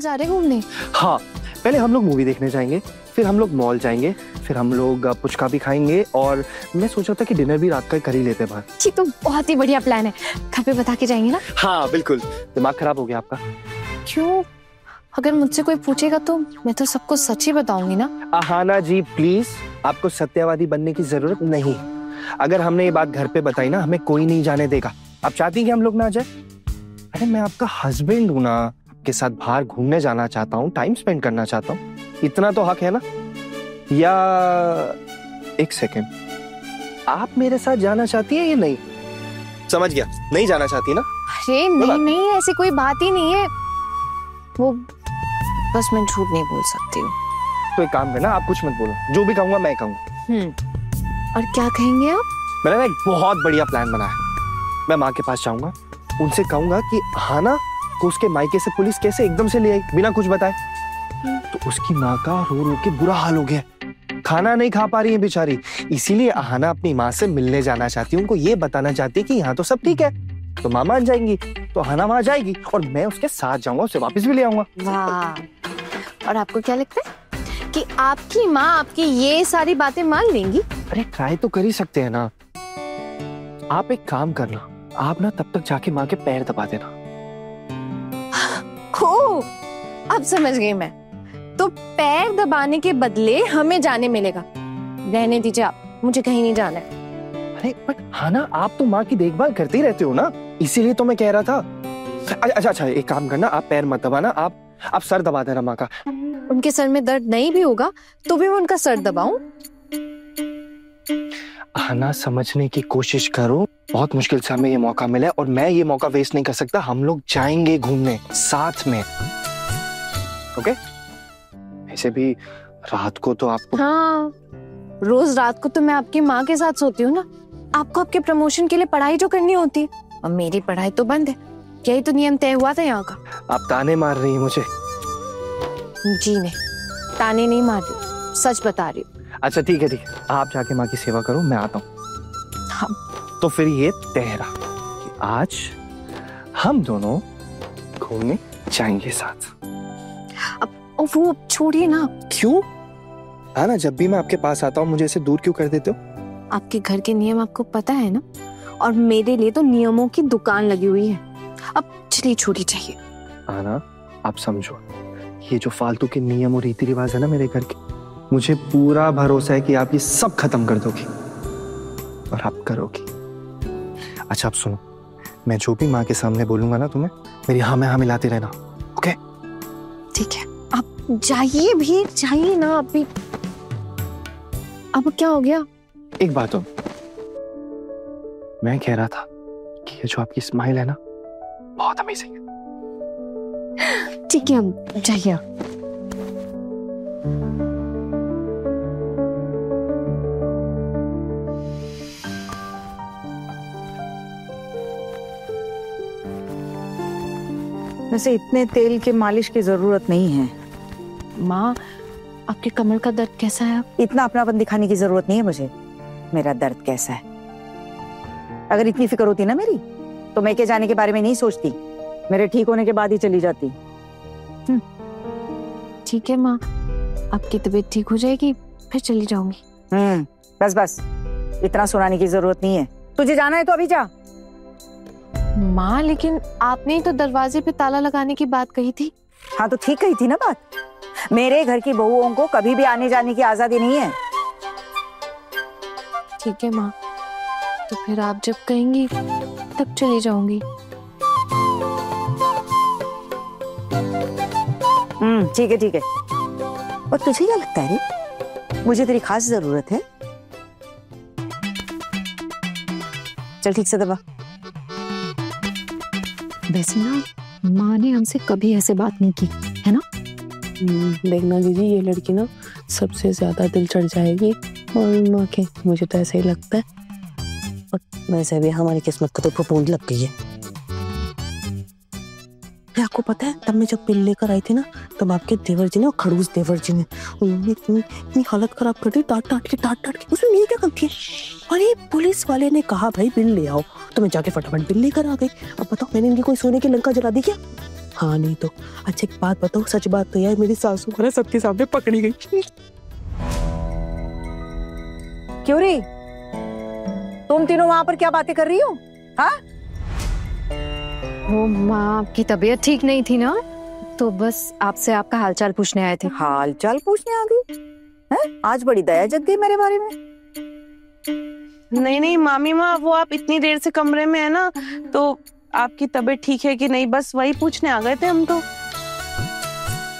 कहाँ जा रहे हैं घूमने? हाँ, पहले हम लोग मूवी देखने जाएंगे, फिर हम लोग मॉल जाएंगे, फिर हम लोग पुचका भी खाएंगे और मैं सोच रहा था कि डिनर भी रात का कर ही लेते हैं बाहर। ये तो बहुत ही बढ़िया प्लान है। घर पे बता के जाएंगे ना? हाँ बिल्कुल। दिमाग खराब हो गया आपका? क्यों? अगर मुझसे कोई पूछेगा तो मैं तो सबको सच ही बताऊंगी ना। अहाना जी प्लीज, आपको सत्यवादी बनने की जरूरत नहीं। अगर हमने ये बात घर पे बताई ना, हमें कोई नहीं जाने देगा। आप चाहती हैं कि हम लोग ना जाए? अरे मैं आपका हस्बैंड हूँ ना, आपके साथ बाहर घूमने जाना चाहता हूँ, टाइम स्पेंड करना चाहता हूँ, इतना तो हक है ना। या एक सेकेंड, आप मेरे साथ जाना चाहती है या नहीं? समझ गया, नहीं जाना चाहती ना? अरे नहीं नहीं, ऐसी कोई बात ही नहीं है। वो बस मैं झूठ नहीं बोल सकती हूँ। तो एक काम करना, आप कुछ मत बोलो, जो भी कहूंगा मैं कहूंगा। और क्या कहेंगे आप? मैंने ना एक बहुत बढ़िया प्लान बनाया है। मैं माँ के पास जाऊंगा, उनसे कहूंगा कि हाना को उसके मायके से पुलिस कैसे एकदम से ले आई बिना कुछ बताए। तो उसकी माँ का रो रो के बुरा हाल हो गया, खाना नहीं खा पा रही है बेचारी, इसीलिए अहाना अपनी माँ से मिलने जाना चाहती है, उनको ये बताना चाहती है कि यहाँ तो सब ठीक है। तो माँ मान जाएंगी, तो अहाना वहां जाएगी और मैं उसके साथ जाऊंगा, उसे वापस भी ले आऊंगा। वाह! और आपको क्या लगता है कि आपकी माँ आपकी ये सारी बातें मान लेंगी? अरे ट्राई तो कर ही सकते हैं ना। आप एक काम करना, आप ना तब तक जाके माँ के पैर दबा देना। हो, अब समझ गई मैं। तो पैर दबाने के बदले हमें जाने मिलेगा। रहने दीजिए आप, मुझे कहीं नहीं जाना है। अरे बट हाना, आप तो माँ की देखभाल करते ही रहते हो ना, इसीलिए तो मैं कह रहा था। अच्छा, एक काम करना, आप पैर मत दबाना, आप सर दबा देना माँ का। उनके सर में दर्द नहीं भी होगा तो भी मैं उनका सर दबाऊं? हाना समझने की कोशिश करो, बहुत मुश्किल से हमें ये मौका मिला है और मैं ये मौका वेस्ट नहीं कर सकता। हम लोग जाएंगे घूमने साथ में, ओके? ऐसे भी रात को तो आपको, हाँ, रोज रात को तो मैं आपकी माँ के साथ सोती हूँ ना। आपको आपके प्रमोशन के लिए पढ़ाई जो करनी होती है, और मेरी पढ़ाई तो बंद है। यही तो नियम तय हुआ था यहाँ का। आप ताने मार रही हैं मुझे? जी नहीं, ताने नहीं मार रही, सच बता रही हूँ। अच्छा ठीक है, आप जाके माँ की सेवा करो, मैं आता हूँ। हाँ। तो फिर ये तय रहा कि आज हम दोनों घूमने जाएंगे साथ। अब वो छोड़िए ना। क्यों? ना जब भी मैं आपके पास आता हूँ मुझे ऐसे दूर क्यों कर देते हो? आपके घर के नियम आपको पता है ना, और मेरे लिए तो नियमों की दुकान लगी हुई है। अब चलिए, छोड़ी चाहिए। आना, आप समझो, ये जो फालतू के नियम और रीति रिवाज है ना मेरे घर के, मुझे पूरा भरोसा है कि आप ये सब खत्म कर दोगी और आप करोगी। अच्छा आप सुनो, मैं जो भी माँ के सामने बोलूंगा ना तुम्हें, मेरी हाँ में हाँ मिलाते रहना, ओके? ठीक है, आप जाइए भी, जाइए ना अभी। अब क्या हो गया? एक बात हो, मैं कह रहा था कि ये जो आपकी स्माइल है ना, बहुत अमेजिंग है। ठीक है, अब जाइए। वैसे इतने तेल के मालिश की जरूरत नहीं है। माँ, आपके कमर का दर्द कैसा है? इतना अपनापन दिखाने की जरूरत नहीं है मुझे, मेरा दर्द कैसा है। अगर इतनी फिक्र होती ना मेरी, तो मैं के जाने के बारे में नहीं सोचती, मेरे ठीक होने के बाद ही चली जाती। ठीक है माँ, आपकी तबीयत ठीक हो जाएगी फिर चली जाऊंगी। बस इतना सुनाने की जरूरत नहीं है। तुझे जाना है तो अभी जा। माँ, लेकिन आपने ही तो दरवाजे पे ताला लगाने की बात कही थी। हाँ तो ठीक कही थी ना बात। मेरे घर की बहुओं को कभी भी आने जाने की आजादी नहीं है। ठीक है माँ, तो फिर आप जब कहेंगी तब चली जाऊंगी। ठीक है। और तुझे क्या लगता है रे, मुझे तेरी खास जरूरत है? चल ठीक से दबा। वैसे ना माँ ने हमसे कभी ऐसे बात नहीं की है ना। देखना दीदी, ये लड़की ना सबसे ज्यादा दिल चढ़ जाएगी और माँ के, मुझे तो ऐसा ही लगता है। और वैसे भी हमारी किस्मत को तो फफूंद लग गई है। आपको पता है, तब मैं जब पिल लेकर आई थी ना, तब आपके देवर जी ने और खड़ूस देवर जी ने उन्होंने इतनी हालत खराब कर दी, डांट डांट के। उसमें मेरी क्या गलती है? अरे पुलिस वाले ने कहा भाई बिल ले आओ, तो मैं जाके फटाफट बिल लेकर आ गई। अब बताओ, मैंने इनकी कोई सोने की लंका जला दी क्या? हाँ नहीं तो। अच्छा एक बात बताओ, सच बात तो यार मेरी सासू को ना सबके सामने पकड़ी गई। क्यों रे, तुम तीनों वहां पर क्या बातें कर रही हो? हाँ वो माँ आपकी तबीयत ठीक नहीं थी ना, तो बस आपसे आपका हालचाल पूछने आए थे। हालचाल पूछने आ गई हैं? आज बड़ी दया जग गई मेरे बारे में। नहीं मामी माँ, वो आप इतनी देर से कमरे में है ना, तो आपकी तबीयत ठीक है कि नहीं, बस वही पूछने आ गए थे हम तो।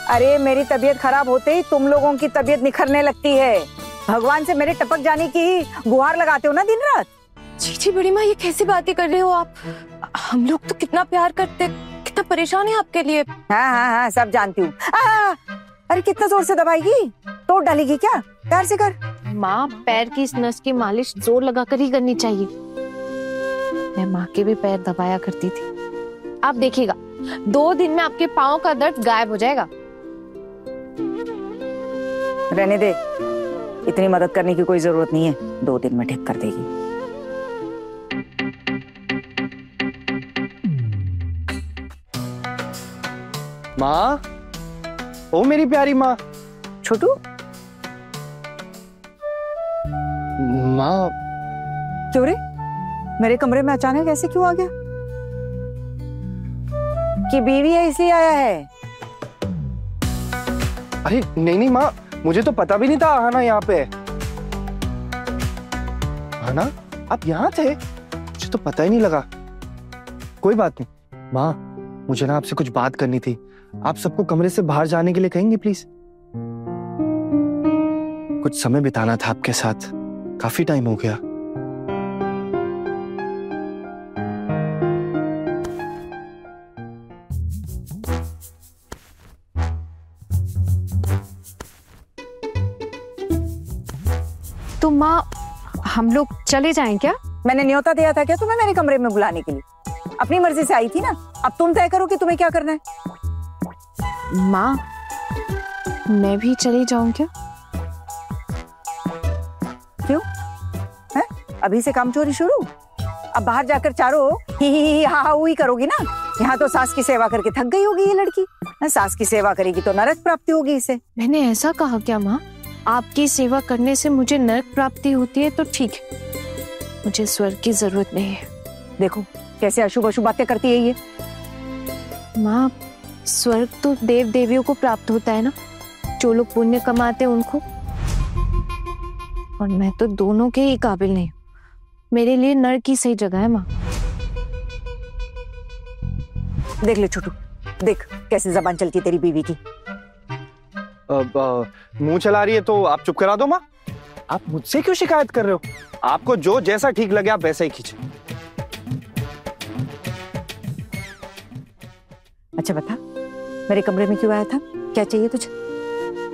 अरे मेरी तबीयत खराब होते ही तुम लोगों की तबीयत निखरने लगती है। भगवान से मेरे टपक जाने की ही गुहार लगाते हो ना दिन रात। जी बड़ी माँ, ये कैसी बातें कर रहे हो आप? हम लोग तो कितना प्यार करते, कितना परेशान है आपके लिए। हाँ सब जानती हूँ। अरे कितना जोर से दबाएगी, तोड़ डालेगी क्या? प्यार से कर। माँ पैर की इस नस की मालिश जोर लगाकर ही करनी चाहिए। मैं माँ के भी पैर दबाया करती थी। आप देखिएगा 2 दिन में आपके पाँव का दर्द गायब हो जाएगा। रहने दे, इतनी मदद करने की कोई जरूरत नहीं है, 2 दिन में ठीक कर देगी। माँ, ओ मेरी प्यारी माँ। छोटू, माँ क्यों रे, मेरे कमरे में अचानक ऐसे क्यों आ गया? कि बीवी है इसलिए आया है? अरे नहीं माँ, मुझे तो पता भी नहीं था आना यहाँ पे। आना, आप यहाँ थे? मुझे तो पता ही नहीं लगा। कोई बात नहीं माँ, मुझे ना आपसे कुछ बात करनी थी। आप सबको कमरे से बाहर जाने के लिए कहेंगे प्लीज? कुछ समय बिताना था आपके साथ, काफी टाइम हो गया। तो माँ हम लोग चले जाएं क्या? मैंने न्योता दिया था क्या तुम्हें मेरे कमरे में बुलाने के लिए? अपनी मर्जी से आई थी ना, अब तुम तय करो कि तुम्हें क्या करना है। माँ मैं भी चली जाऊं क्या? क्यों है? अभी से काम चोरी शुरू? अब बाहर जाकर चारों ही हा ही करोगी ना। यहाँ तो सास की सेवा करके थक गई होगी ये लड़की। सास की सेवा करेगी तो नरक प्राप्ति होगी इसे। मैंने ऐसा कहा क्या माँ? आपकी सेवा करने से मुझे नरक प्राप्ति होती है तो ठीक है, मुझे स्वर्ग की जरूरत नहीं है। देखो कैसे अशुभ अशुभ बातें करती है ये। माँ स्वर्ग तो देव देवियों को प्राप्त होता है ना, जो लोग पुण्य कमाते हैं उनको, और मैं तो दोनों के ही काबिल नहीं हूँ। मेरे लिए नरक की सही जगह है माँ। देख ले छोटू, देख कैसे जबान चलती है तेरी बीवी की। मुंह चला रही है तो आप चुप करा दो माँ। आप मुझसे क्यों शिकायत कर रहे हो? आपको जो जैसा ठीक लगे आप वैसा ही खींचे। अच्छा बता, मेरे कमरे में क्यों आया था? क्या चाहिए तुझे?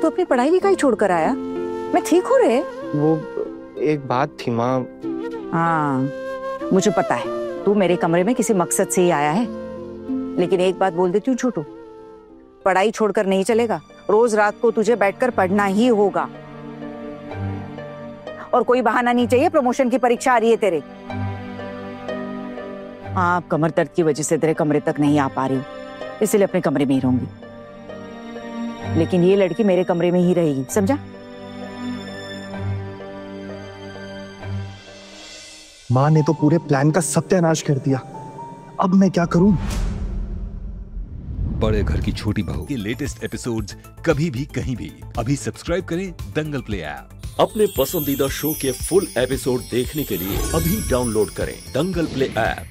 तू अपनी पढ़ाई लिखाई छोड़कर आया? मैं ठीक हूँ रे। वो एक बात थी माँ। हाँ मुझे पता है, तू मेरे कमरे में किसी मकसद से ही आया है। लेकिन एक बात बोल देती हूँ छोटू, पढ़ाई छोड़कर नहीं चलेगा। रोज रात को तुझे बैठकर पढ़ना ही होगा, और कोई बहाना नहीं चाहिए। प्रमोशन की परीक्षा आ रही है तेरे। आप कमर दर्द की वजह से तेरे कमरे तक नहीं आ पा रही, इसलिए अपने कमरे में ही रहूंगी। लेकिन ये लड़की मेरे कमरे में ही रहेगी, समझा? माँ ने तो पूरे प्लान का सत्यानाश कर दिया। अब मैं क्या करूं? बड़े घर की छोटी बहू के लेटेस्ट एपिसोड्स कभी भी कहीं भी अभी सब्सक्राइब करें दंगल प्ले ऐप। अपने पसंदीदा शो के फुल एपिसोड देखने के लिए अभी डाउनलोड करें दंगल प्ले ऐप।